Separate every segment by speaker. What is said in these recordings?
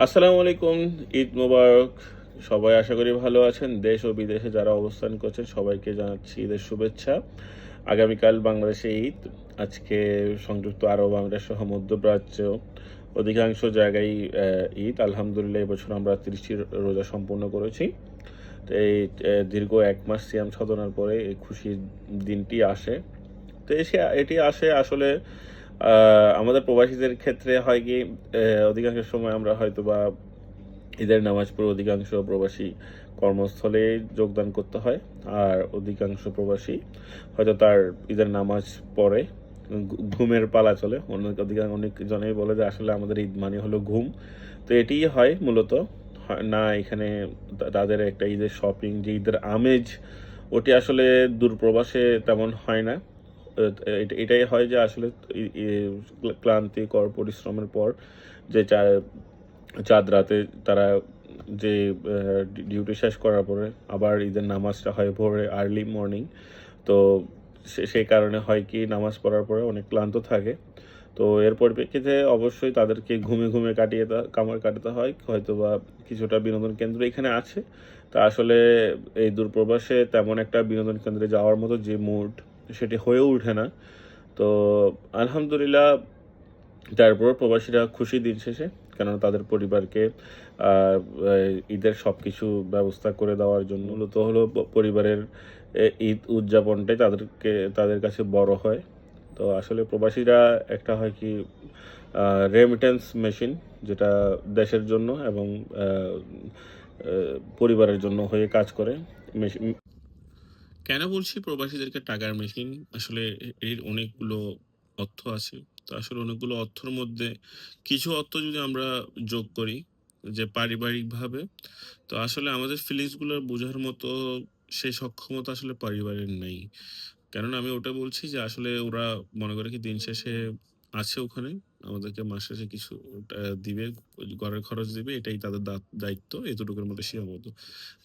Speaker 1: আসসালামু আলাইকুম। ঈদ মোবারক। সবাই আশা করি ভালো আছেন। দেশ ও বিদেশে যারা অবস্থান করছেন সবাইকে জানাচ্ছি ঈদের শুভেচ্ছা। আগামীকাল বাংলাদেশে ঈদ। আজকে সংযুক্ত আরব আমিরাত সহ মধ্যপ্রাচ্য অধিকাংশ জায়গায় ঈদ। আলহামদুলিল্লাহ এবছর আমরা ৩০টি রোজা সম্পূর্ণ করেছি। তো এই দীর্ঘ ১ মাস সিয়াম সাধনার পরে এই খুশির দিনটি আসে। তো এটি আসে আসলে আ আমাদের প্রবাসীদের ক্ষেত্রে হয় কি অধিকাংশ সময় আমরা হয়তোবা ঈদের নামাজ পড়ে অধিকাংশ প্রবাসী কর্মস্থলে যোগদান করতে হয়। আর অধিকাংশ প্রবাসী হয়তো তার ঈদের নামাজ পড়ে ঘুমের পালা চলে। অনেক জনেই বলে যে আসলে আমাদের ঈদ মানে হলো ঘুম। তো এটিই হয় মূলত। না এখানে তাদের একটা ঈদের শপিং যে ঈদের আমেজ ওটি আসলে দূরপ্রবাসে তেমন হয় না। এ এটাই হয় যে আসলে ই ই ক্লান্তিকর পরিশ্রমের পর যে চাঁদ রাতে তারা যে ডিউটি শেষ করার পরে আবার ঈদের নামাজটা হয় ভোরে আর্লি মর্নিং। তো সেই কারণে হয় কি নামাজ পড়ার পরে অনেক ক্লান্ত থাকে। তো এর পরিপ্রেক্ষিতে অবশ্যই তাদেরকে ঘুমিয়ে কাটাতে হয়। হয়তোবা কিছুটা বিনোদন কেন্দ্র এখানে আছে। তা আসলে এই দূরপ্রবাসে তেমন একটা বিনোদন কেন্দ্রে যাওয়ার মতো যে মুড সেটি হয়ে ওঠে না। তো আলহামদুলিল্লাহ তারপরেও প্রবাসীরা খুশি দিন শেষে। কেননা তাদের পরিবারকে আ আ ঈদের সবকিছু ব্যবস্থা করে দেওয়ার জন্য মূলত হলো পরিবারের ঈদ উদযাপনটাই তাদের কাছে বড় হয়। তো আসলে প্রবাসীরা একটা হয় কি আ রেমিটেন্স মেশিন যেটা দেশের জন্য এবং আ আ পরিবারের জন্য হয়ে কাজ করে। মেশি কেন বলছি প্রবাসীদেরকে টাকার মেশিন? আসলে এর অনেকগুলো অর্থ আছে। তো আসলে অনেকগুলো অর্থের মধ্যে কিছু অর্থ যদি আমরা যোগ করি যে পারিবারিকভাবে, তো আসলে আমাদের ফিলিংস গুলো বোঝার মতো সেই সক্ষমতা আসলে পরিবারের নেই। কেননা আমি ওটা বলছি যে আসলে ওরা মনে করে কি দিন শেষে আছে ওখানে। আমাদেরকে মাস শেষে কিছু দিবে, ঘরের খরচ দিবে। এটাই তাদের দায়িত্ব। এতটুকুর মধ্যে সীমাবদ্ধ।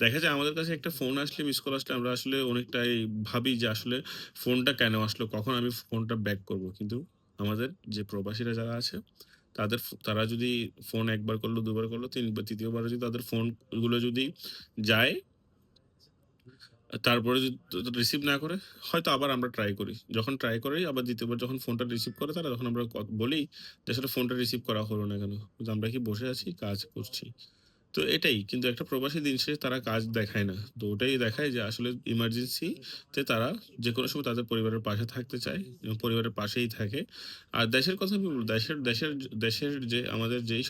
Speaker 1: দেখা যায় আমাদের কাছে একটা ফোন আসলে, মিস কল আসলে আমরা আসলে অনেকটাই ভাবি যে আসলে ফোনটা কেন আসলো? কখন আমি ফোনটা ব্যাক করব? কিন্তু আমাদের যে প্রবাসীরা যারা আছে তারা যদি ফোন ১ বার করলো, ২ বার করলো, ৩য় বারে যদি তাদের ফোন গুলো যদি যায়, তারপরে যদি রিসিভ না করে, হয়তো আবার আমরা ট্রাই করি। যখন ট্রাই করি আবার ২য় বার যখন ফোনটা রিসিভ করে তারা, তখন আমরা বলি যে, "আসলে ফোনটা রিসিভ করা হলো না কেন?" যে, "আমরা কি বসে আছি? কাজ করছি।" তো এটাই। কিন্তু একটা প্রবাসী দিন শেষে তারা কাজ দেখায় না। তো ওটাই দেখায় যে আসলে ইমার্জেন্সি তে তারা যেকোনো সময় তাদের পরিবারের পাশে থাকতে চায় এবং পরিবারের পাশেই থাকে। আর দেশের কথা আমি বলব, দেশের দেশের দেশের যে আমাদের যেই